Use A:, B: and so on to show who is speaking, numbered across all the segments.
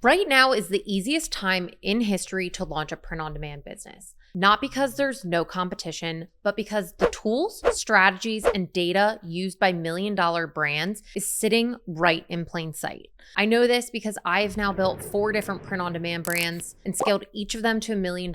A: Right now is the easiest time in history to launch a print-on-demand business. Not because there's no competition, but because the tools, strategies, and data used by million-dollar brands is sitting right in plain sight. I know this because I've now built 4 different print-on-demand brands and scaled each of them to $1 million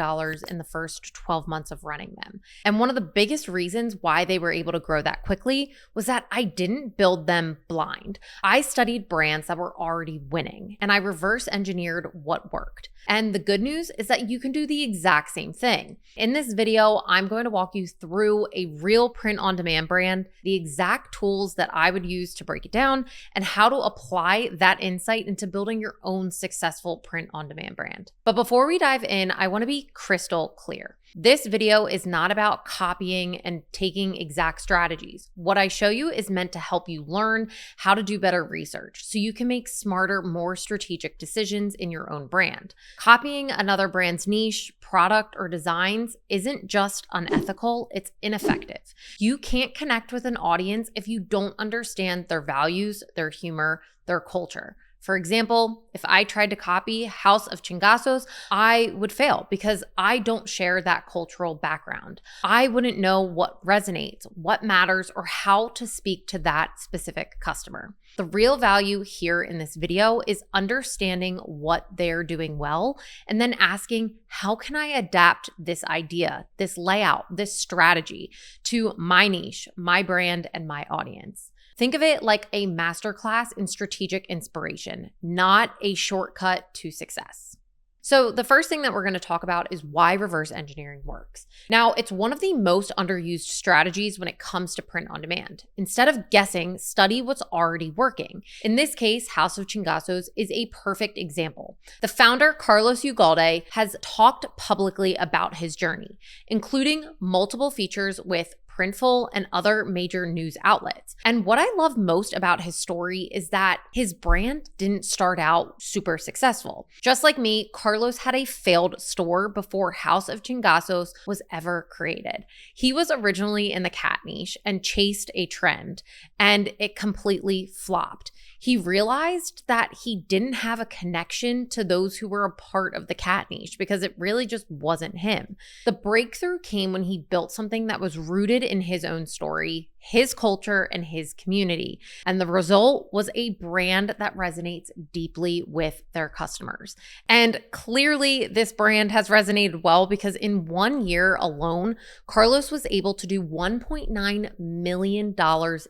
A: in the first 12 months of running them. And one of the biggest reasons why they were able to grow that quickly was that I didn't build them blind. I studied brands that were already winning, and I reverse engineered what worked. And the good news is that you can do the exact same thing. In this video, I'm going to walk you through a real print-on-demand brand, the exact tools that I would use to break it down, and how to apply that insight into building your own successful print-on-demand brand. But before we dive in, I want to be crystal clear. This video is not about copying and taking exact strategies. What I show you is meant to help you learn how to do better research so you can make smarter, more strategic decisions in your own brand. Copying another brand's niche, product, or designs isn't just unethical, it's ineffective. You can't connect with an audience if you don't understand their values, their humor, their culture. For example, if I tried to copy House of Chingasos, I would fail because I don't share that cultural background. I wouldn't know what resonates, what matters, or how to speak to that specific customer. The real value here in this video is understanding what they're doing well and then asking, how can I adapt this idea, this layout, this strategy to my niche, my brand, and my audience? Think of it like a masterclass in strategic inspiration, not a shortcut to success. So the first thing that we're going to talk about is why reverse engineering works. Now, it's one of the most underused strategies when it comes to print on demand. Instead of guessing, study what's already working. In this case, House of Chingasos is a perfect example. The founder, Carlos Ugalde, has talked publicly about his journey, including multiple features with Printful and other major news outlets. And what I love most about his story is that his brand didn't start out super successful. Just like me, Carlos had a failed store before House of Chingasos was ever created. He was originally in the cat niche and chased a trend, and it completely flopped. He realized that he didn't have a connection to those who were a part of the cat niche because it really just wasn't him. The breakthrough came when he built something that was rooted in his own story, his culture, and his community. And the result was a brand that resonates deeply with their customers. And clearly, this brand has resonated well because in 1 year alone, Carlos was able to do $1.9 million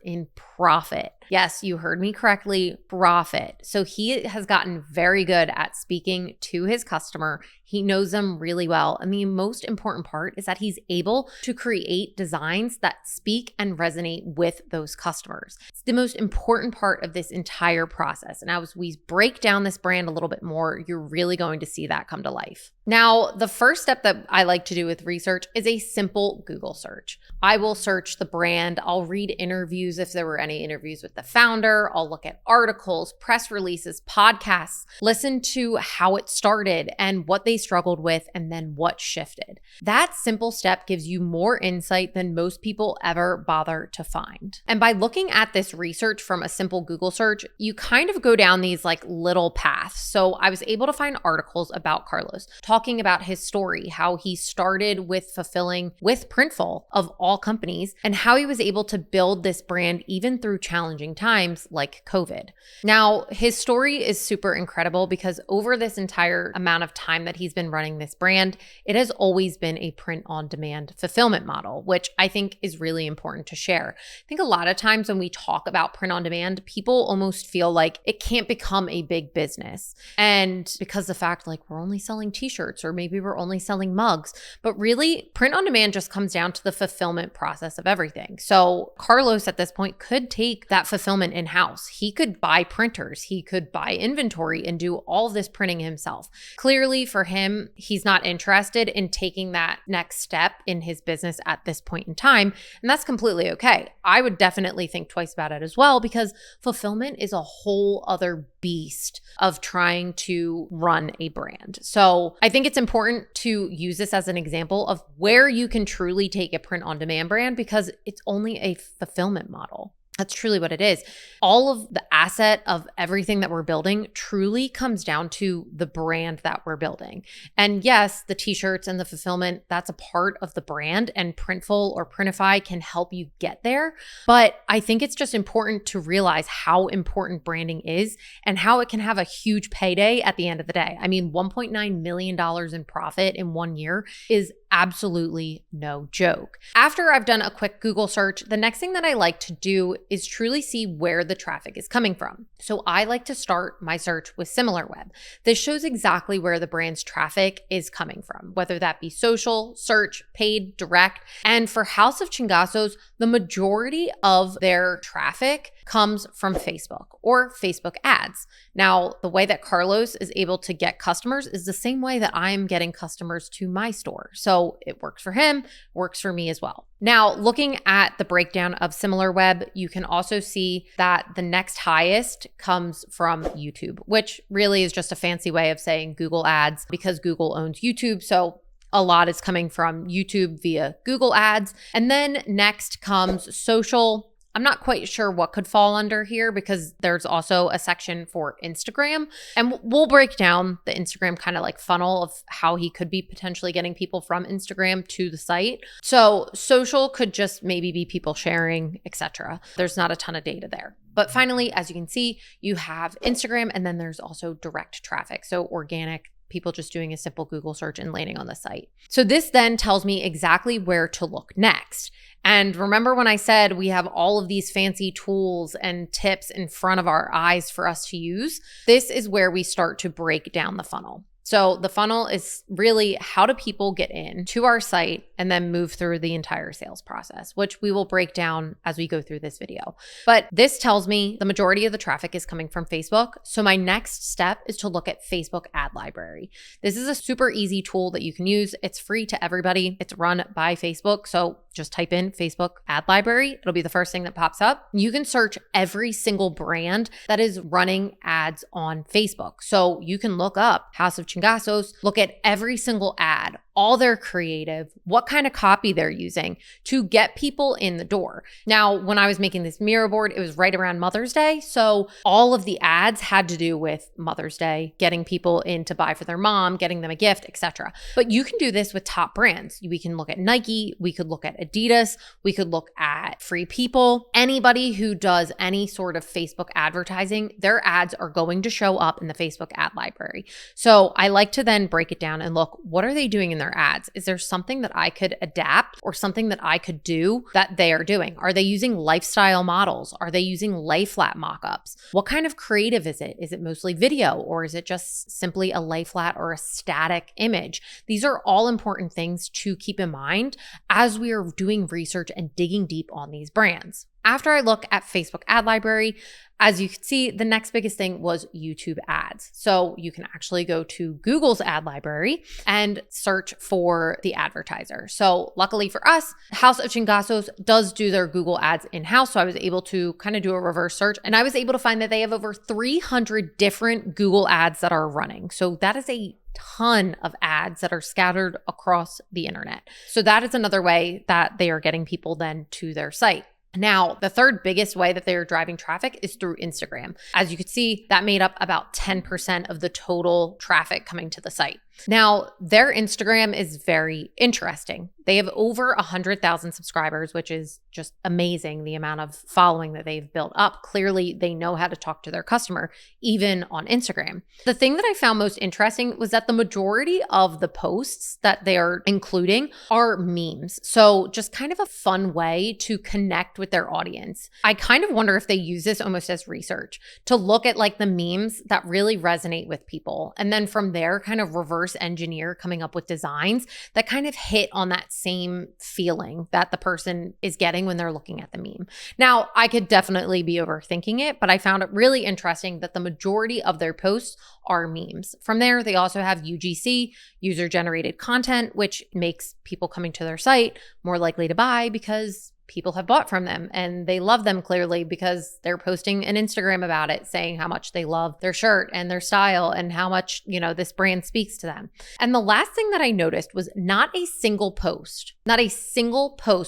A: in profit. Yes, you heard me correctly, profit. So he has gotten very good at speaking to his customer. He knows them really well. And the most important part is that he's able to create designs that speak and resonate with those customers. It's the most important part of this entire process. And as we break down this brand a little bit more, you're really going to see that come to life. Now, the first step that I like to do with research is a simple Google search. I will search the brand. I'll read interviews if there were any interviews with the founder. I'll look at articles, press releases, podcasts, listen to how it started and what they struggled with, and then what shifted. That simple step gives you more insight than most people ever bother to find. And by looking at this research from a simple Google search, you kind of go down these like little paths. So I was able to find articles about Carlos, talking about his story, how he started with fulfilling with Printful of all companies, and how he was able to build this brand even through challenging times like COVID. Now, his story is super incredible because over this entire amount of time that he's been running this brand, it has always been a print-on-demand fulfillment model, which I think is really important to share. I think a lot of times when we talk about print-on-demand, people almost feel like it can't become a big business. And because the fact like we're only selling t-shirts or maybe we're only selling mugs, but really print-on-demand just comes down to the fulfillment process of everything. So Carlos at this point could take that fulfillment in-house. He could buy printers, he could buy inventory and do all this printing himself. Clearly for him, he's not interested in taking that next step in his business at this point in time, and that's completely okay. I would definitely think twice about it as well because fulfillment is a whole other beast of trying to run a brand. So I think it's important to use this as an example of where you can truly take a print-on-demand brand because it's only a fulfillment model. That's truly what it is. All of the asset of everything that we're building truly comes down to the brand that we're building. And yes, the t-shirts and the fulfillment, that's a part of the brand, and Printful or Printify can help you get there. But I think it's just important to realize how important branding is and how it can have a huge payday at the end of the day. I mean, $1.9 million in profit in 1 year is absolutely no joke. After I've done a quick Google search, the next thing that I like to do is truly see where the traffic is coming from. So I like to start my search with SimilarWeb. This shows exactly where the brand's traffic is coming from, whether that be social, search, paid, direct. And for House of Chingasos, the majority of their traffic comes from Facebook or Facebook ads. Now, the way that Carlos is able to get customers is the same way that I'm getting customers to my store. So it works for him, works for me as well. Now, looking at the breakdown of SimilarWeb, you can also see that the next highest comes from YouTube, which really is just a fancy way of saying Google ads because Google owns YouTube. So a lot is coming from YouTube via Google ads. And then next comes social. I'm not quite sure what could fall under here because there's also a section for Instagram. And we'll break down the Instagram kind of like funnel of how he could be potentially getting people from Instagram to the site. So social could just maybe be people sharing, etc. There's not a ton of data there. But finally, as you can see, you have Instagram, and then there's also direct traffic. So organic, people just doing a simple Google search and landing on the site. So this then tells me exactly where to look next. And remember when I said we have all of these fancy tools and tips in front of our eyes for us to use? This is where we start to break down the funnel. So the funnel is really how do people get in to our site and then move through the entire sales process, which we will break down as we go through this video. But this tells me the majority of the traffic is coming from Facebook. So my next step is to look at Facebook ad library. This is a super easy tool that you can use. It's free to everybody. It's run by Facebook. So just type in Facebook ad library. It'll be the first thing that pops up. You can search every single brand that is running ads on Facebook. So you can look up House of Chingasos, look at every single ad, all their creative, what kind of copy they're using to get people in the door. Now, when I was making this mirror board, it was right around Mother's Day. So all of the ads had to do with Mother's Day, getting people in to buy for their mom, getting them a gift, etc. But you can do this with top brands. We can look at Nike, we could look at Adidas, we could look at Free People. Anybody who does any sort of Facebook advertising, their ads are going to show up in the Facebook ad library. So I like to then break it down and look, what are they doing in their ads? Is there something that I could adapt or something that I could do that they are doing? Are they using lifestyle models? Are they using lay flat mockups? What kind of creative is it? Is it mostly video, or is it just simply a lay flat or a static image? These are all important things to keep in mind as we are doing research and digging deep on these brands. After I look at Facebook ad library, as you can see, the next biggest thing was YouTube ads. So you can actually go to Google's ad library and search for the advertiser. So luckily for us, House of Chingasos does do their Google ads in-house. So I was able to kind of do a reverse search, and I was able to find that they have over 300 different Google ads that are running. So that is a ton of ads that are scattered across the internet. So that is another way that they are getting people then to their site. Now, the third biggest way that they're driving traffic is through Instagram. As you could see, that made up about 10% of the total traffic coming to the site. Now, their Instagram is very interesting. They have over 100,000 subscribers, which is just amazing, the amount of following that they've built up. Clearly, they know how to talk to their customer, even on Instagram. The thing that I found most interesting was that the majority of the posts that they are including are memes. So just kind of a fun way to connect with their audience. I kind of wonder if they use this almost as research to look at like the memes that really resonate with people. And then from there, kind of reverse engineer coming up with designs that kind of hit on that same feeling that the person is getting when they're looking at the meme. Now, I could definitely be overthinking it, but I found it really interesting that the majority of their posts are memes. From there, they also have UGC, user-generated content, which makes people coming to their site more likely to buy because people have bought from them and they love them clearly because they're posting an Instagram about it, saying how much they love their shirt and their style and how much, this brand speaks to them. And the last thing that I noticed was not a single post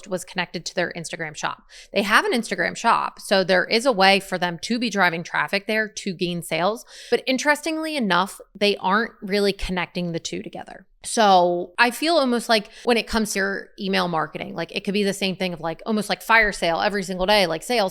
A: was connected to their Instagram shop. They have an Instagram shop, so there is a way for them to be driving traffic there to gain sales. But interestingly enough, they aren't really connecting the two together. So I feel almost like when it comes to your email marketing, like it could be the same thing of like almost like fire sale every single day, like sale,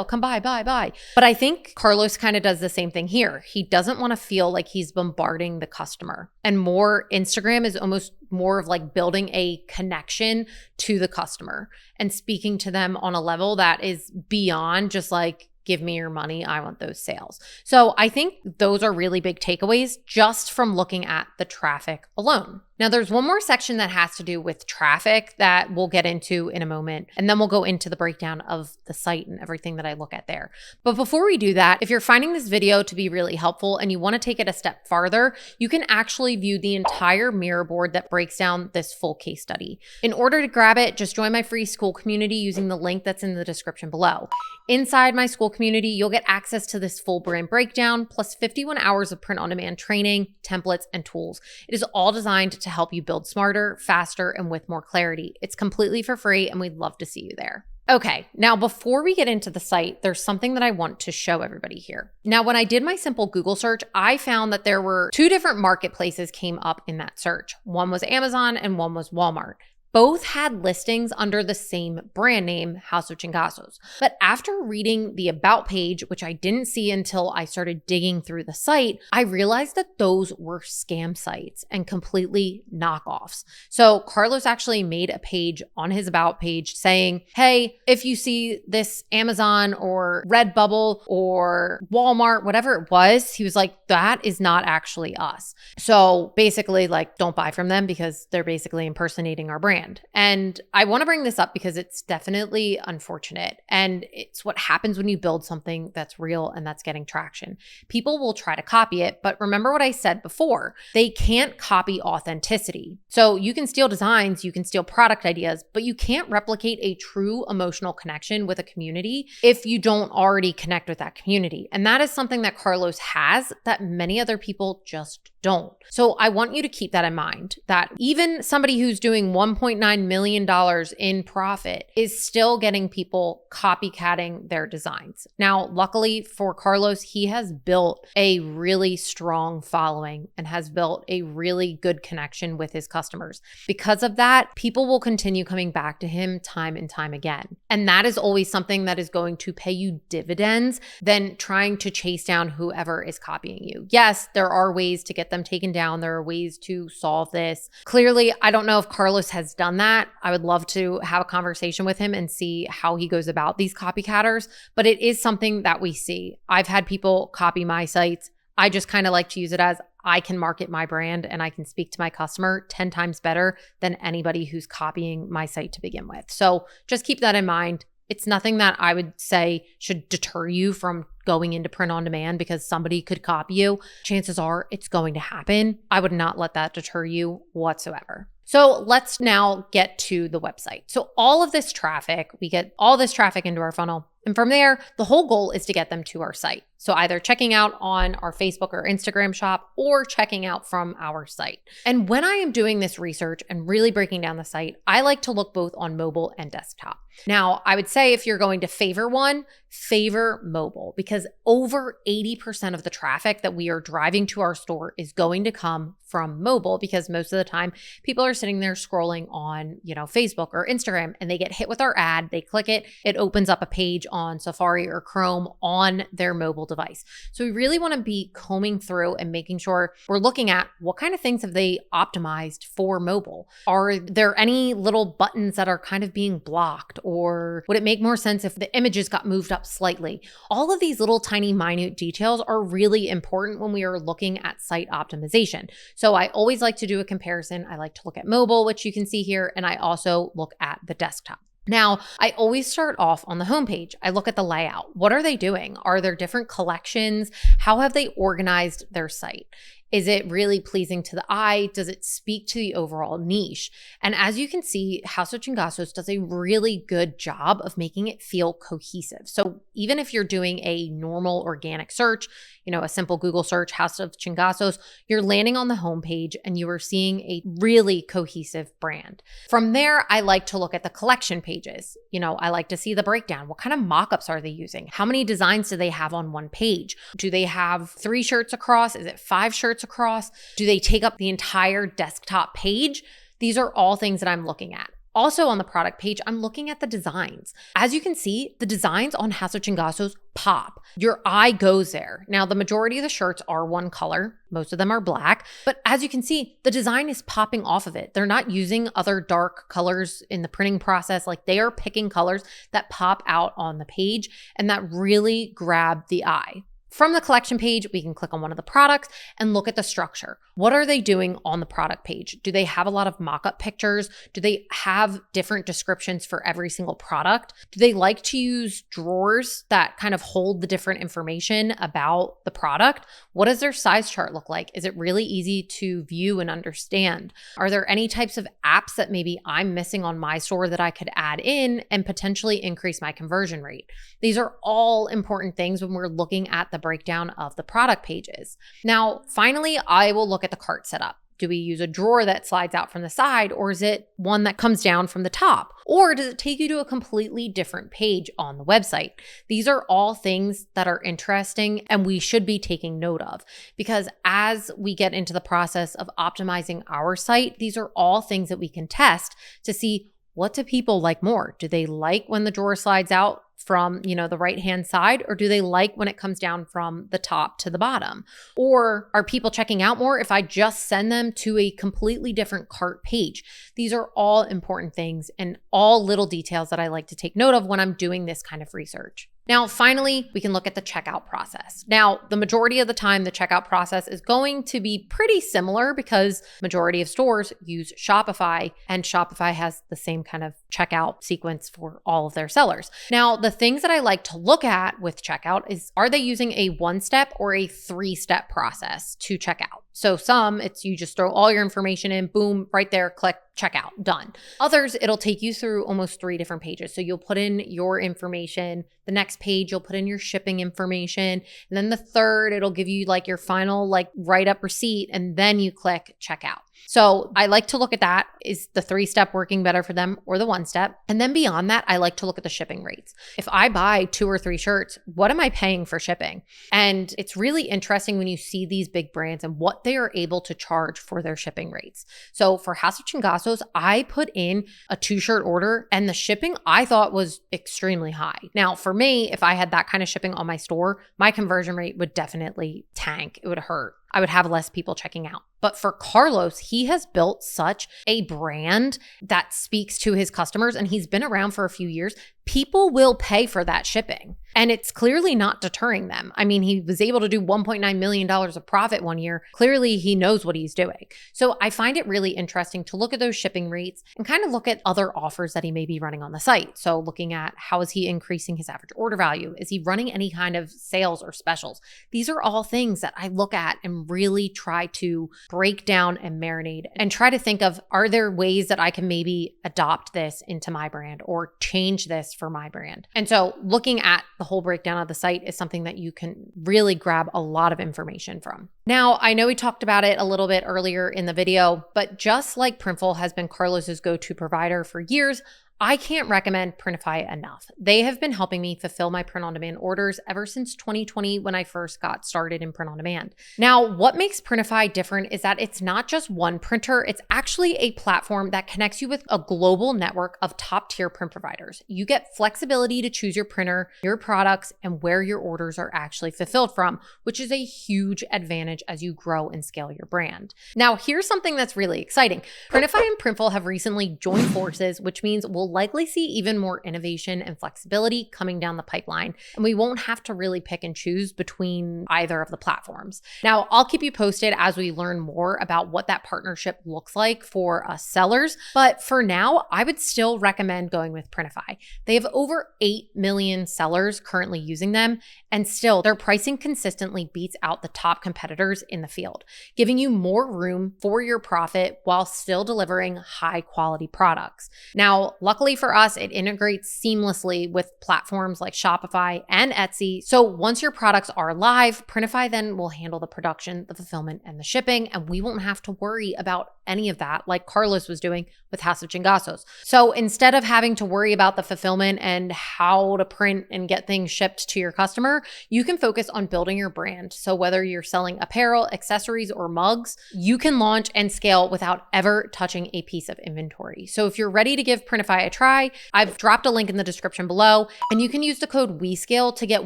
A: come buy. But I think Carlos kind of does the same thing here. He doesn't want to feel like he's bombarding the customer, and more Instagram is almost more of like building a connection to the customer and speaking to them on a level that is beyond just like, give me your money, I want those sales. So I think those are really big takeaways just from looking at the traffic alone. Now, there's one more section that has to do with traffic that we'll get into in a moment, and then we'll go into the breakdown of the site and everything that I look at there. But before we do that, if you're finding this video to be really helpful and you want to take it a step farther, you can actually view the entire mirror board that breaks down this full case study. In order to grab it, just join my free school community using the link that's in the description below. Inside my school community, you'll get access to this full brand breakdown, plus 51 hours of print-on-demand training, templates, and tools. It is all designed to help you build smarter, faster, and with more clarity. It's completely for free, and we'd love to see you there. Okay, now before we get into the site, there's something that I want to show everybody here. Now, when I did my simple Google search, I found that there were two different marketplaces came up in that search. One was Amazon and one was Walmart. Both had listings under the same brand name, House of Chingasos. But after reading the About page, which I didn't see until I started digging through the site, I realized that those were scam sites and completely knockoffs. So Carlos actually made a page on his About page saying, hey, if you see this Amazon or Redbubble or Walmart, whatever it was, he was like, that is not actually us. So basically, like, don't buy from them because they're basically impersonating our brand. And I want to bring this up because it's definitely unfortunate. And it's what happens when you build something that's real and that's getting traction. People will try to copy it, but remember what I said before, they can't copy authenticity. So you can steal designs, you can steal product ideas, but you can't replicate a true emotional connection with a community if you don't already connect with that community. And that is something that Carlos has that many other people just don't. So I want you to keep that in mind, that even somebody who's doing $1.9 million in profit is still getting people copycatting their designs. Now, luckily for Carlos, he has built a really strong following and has built a really good connection with his customers. Because of that, people will continue coming back to him time and time again. And that is always something that is going to pay you dividends than trying to chase down whoever is copying you. Yes, there are ways to get them taken down. There are ways to solve this. Clearly, I don't know if Carlos has done that. I would love to have a conversation with him and see how he goes about these copycatters, but it is something that we see. I've had people copy my sites. I just kind of like to use it as I can market my brand and I can speak to my customer 10 times better than anybody who's copying my site to begin with. So just keep that in mind. It's nothing that I would say should deter you from going into print on demand because somebody could copy you. Chances are it's going to happen. I would not let that deter you whatsoever. So let's now get to the website. So all of this traffic, we get all this traffic into our funnel. And from there, the whole goal is to get them to our site. So either checking out on our Facebook or Instagram shop or checking out from our site. And when I am doing this research and really breaking down the site, I like to look both on mobile and desktop. Now, I would say if you're going to favor one, favor mobile, because over 80% of the traffic that we are driving to our store is going to come from mobile, because most of the time people are sitting there scrolling on, Facebook or Instagram, and they get hit with our ad, they click it, it opens up a page on Safari or Chrome on their mobile device. So we really want to be combing through and making sure we're looking at what kind of things have they optimized for mobile. Are there any little buttons that are kind of being blocked, or would it make more sense if the images got moved up slightly? All of these little tiny minute details are really important when we are looking at site optimization. So I always like to do a comparison. I like to look at mobile, which you can see here, and I also look at the desktop. Now, I always start off on the homepage. I look at the layout. What are they doing? Are there different collections? How have they organized their site? Is it really pleasing to the eye? Does it speak to the overall niche? And as you can see, House of Chingasos does a really good job of making it feel cohesive. So even if you're doing a normal organic search, a simple Google search, House of Chingasos, you're landing on the homepage and you are seeing a really cohesive brand. From there, I like to look at the collection pages. I like to see the breakdown. What kind of mock-ups are they using? How many designs do they have on one page? Do they have 3 shirts across? Is it 5 shirts across? Do they take up the entire desktop page? These are all things that I'm looking at. Also on the product page, I'm looking at the designs. As you can see, the designs on House of Chingasos pop. Your eye goes there. Now, the majority of the shirts are one color. Most of them are black. But as you can see, the design is popping off of it. They're not using other dark colors in the printing process. Like, they are picking colors that pop out on the page and that really grab the eye. From the collection page, we can click on one of the products and look at the structure. What are they doing on the product page? Do they have a lot of mock-up pictures? Do they have different descriptions for every single product? Do they like to use drawers that kind of hold the different information about the product? What does their size chart look like? Is it really easy to view and understand? Are there any types of apps that maybe I'm missing on my store that I could add in and potentially increase my conversion rate? These are all important things when we're looking at the breakdown of the product pages. Now, finally, I will look at the cart setup. Do we use a drawer that slides out from the side, or is it one that comes down from the top? Or does it take you to a completely different page on the website? These are all things that are interesting and we should be taking note of, because as we get into the process of optimizing our site, these are all things that we can test to see, what do people like more? Do they like when the drawer slides out from, the right-hand side, or do they like when it comes down from the top to the bottom? Or are people checking out more if I just send them to a completely different cart page? These are all important things and all little details that I like to take note of when I'm doing this kind of research. Now, finally, we can look at the checkout process. Now, the majority of the time, the checkout process is going to be pretty similar because majority of stores use Shopify, and Shopify has the same kind of checkout sequence for all of their sellers. Now, the things that I like to look at with checkout is, are they using a 1-step or a 3-step process to check out? So some, it's you just throw all your information in, boom, right there, click, checkout, done. Others, it'll take you through almost 3 different pages. So you'll put in your information. The next page, you'll put in your shipping information. And then the third, it'll give you like your final write-up receipt, and then you click checkout. So I like to look at that. Is the 3-step working better for them or the 1-step? And then beyond that, I like to look at the shipping rates. If I buy 2 or 3 shirts, what am I paying for shipping? And it's really interesting when you see these big brands and what they are able to charge for their shipping rates. So for House of Chingasos, I put in a 2-shirt order and the shipping I thought was extremely high. Now, for me, if I had that kind of shipping on my store, my conversion rate would definitely tank. It would hurt. I would have less people checking out. But for Carlos, he has built such a brand that speaks to his customers, and he's been around for a few years. People will pay for that shipping, and it's clearly not deterring them. I mean, he was able to do $1.9 million of profit one year. Clearly, he knows what he's doing. So I find it really interesting to look at those shipping rates and kind of look at other offers that he may be running on the site. So looking at, how is he increasing his average order value? Is he running any kind of sales or specials? These are all things that I look at and really try to break down and marinate and try to think of, are there ways that I can maybe adopt this into my brand or change this for my brand? And so looking at the whole breakdown of the site is something that you can really grab a lot of information from. Now, I know we talked about it a little bit earlier in the video, but just like Printful has been Carlos's go-to provider for years, I can't recommend Printify enough. They have been helping me fulfill my print-on-demand orders ever since 2020 when I first got started in print-on-demand. Now, what makes Printify different is that it's not just one printer, it's actually a platform that connects you with a global network of top-tier print providers. You get flexibility to choose your printer, your products, and where your orders are actually fulfilled from, which is a huge advantage as you grow and scale your brand. Now, here's something that's really exciting. Printify and Printful have recently joined forces, which means we'll we'll likely see even more innovation and flexibility coming down the pipeline, and we won't have to really pick and choose between either of the platforms. Now, I'll keep you posted as we learn more about what that partnership looks like for us sellers, but for now, I would still recommend going with Printify. They have over 8 million sellers currently using them, and still their pricing consistently beats out the top competitors in the field, giving you more room for your profit while still delivering high quality products. Now, luckily for us, it integrates seamlessly with platforms like Shopify and Etsy. So once your products are live, Printify then will handle the production, the fulfillment, and the shipping, and we won't have to worry about any of that like Carlos was doing with House of Chingasos. So instead of having to worry about the fulfillment and how to print and get things shipped to your customer, you can focus on building your brand. So whether you're selling apparel, accessories, or mugs, you can launch and scale without ever touching a piece of inventory. So if you're ready to give Printify a try, I've dropped a link in the description below, and you can use the code WeScale to get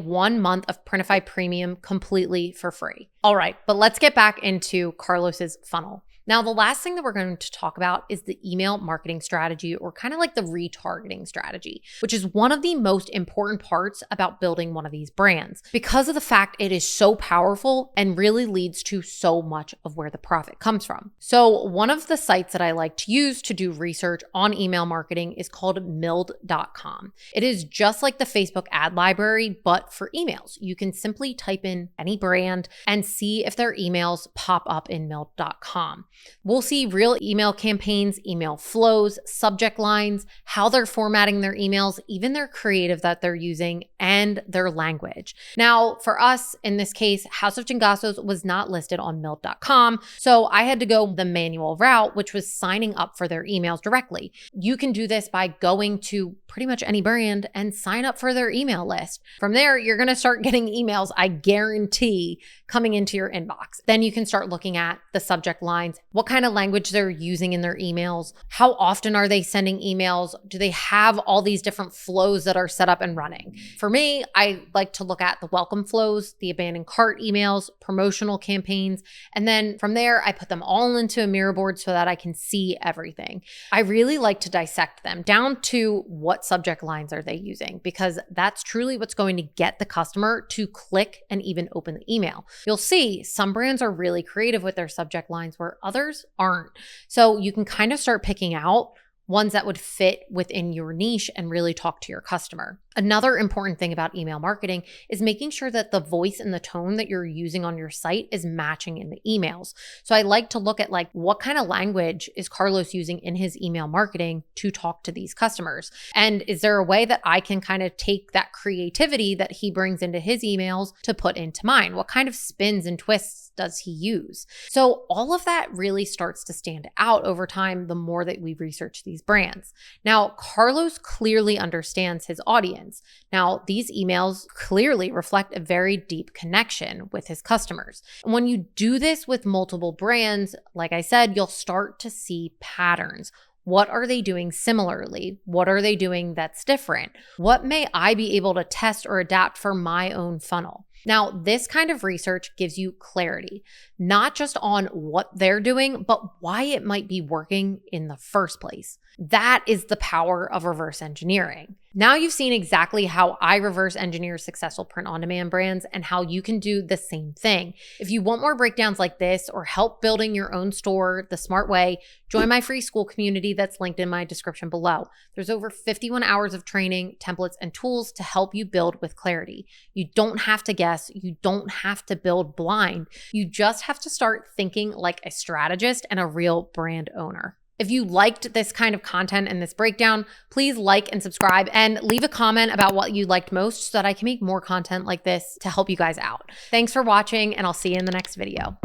A: 1 month of Printify Premium completely for free. All right, but let's get back into Carlos's funnel. Now, the last thing that we're going to talk about is the email marketing strategy, or kind of like the retargeting strategy, which is one of the most important parts about building one of these brands because of the fact it is so powerful and really leads to so much of where the profit comes from. So one of the sites that I like to use to do research on email marketing is called Mild.com. It is just like the Facebook ad library, but for emails. You can simply type in any brand and see if their emails pop up in Mild.com. We'll see real email campaigns, email flows, subject lines, how they're formatting their emails, even their creative that they're using, and their language. Now, for us, in this case, House of Chingasos was not listed on Mild.com, so I had to go the manual route, which was signing up for their emails directly. You can do this by going to pretty much any brand and sign up for their email list. From there, you're going to start getting emails, I guarantee, coming into your inbox. Then you can start looking at the subject lines, what kind of language they're using in their emails, how often are they sending emails, do they have all these different flows that are set up and running. For me, I like to look at the welcome flows, the abandoned cart emails, promotional campaigns, and then from there, I put them all into a mirror board so that I can see everything. I really like to dissect them down to what subject lines are they using, because that's truly what's going to get the customer to click and even open the email. You'll see some brands are really creative with their subject lines where others aren't. So you can kind of start picking out ones that would fit within your niche and really talk to your customer. Another important thing about email marketing is making sure that the voice and the tone that you're using on your site is matching in the emails. So I like to look at like what kind of language is Carlos using in his email marketing to talk to these customers? And is there a way that I can kind of take that creativity that he brings into his emails to put into mine? What kind of spins and twists does he use? So all of that really starts to stand out over time the more that we research these brands. Now, Carlos clearly understands his audience. Now, these emails clearly reflect a very deep connection with his customers. And when you do this with multiple brands, like I said, you'll start to see patterns. What are they doing similarly? What are they doing that's different? What may I be able to test or adapt for my own funnel? Now, this kind of research gives you clarity, not just on what they're doing, but why it might be working in the first place. That is the power of reverse engineering. Now you've seen exactly how I reverse engineer successful print-on-demand brands and how you can do the same thing. If you want more breakdowns like this or help building your own store the smart way, join my free school community that's linked in my description below. There's over 51 hours of training, templates, and tools to help you build with clarity. You don't have to guess. You don't have to build blind. You just have to start thinking like a strategist and a real brand owner. If you liked this kind of content and this breakdown, please like and subscribe and leave a comment about what you liked most so that I can make more content like this to help you guys out. Thanks for watching, and I'll see you in the next video.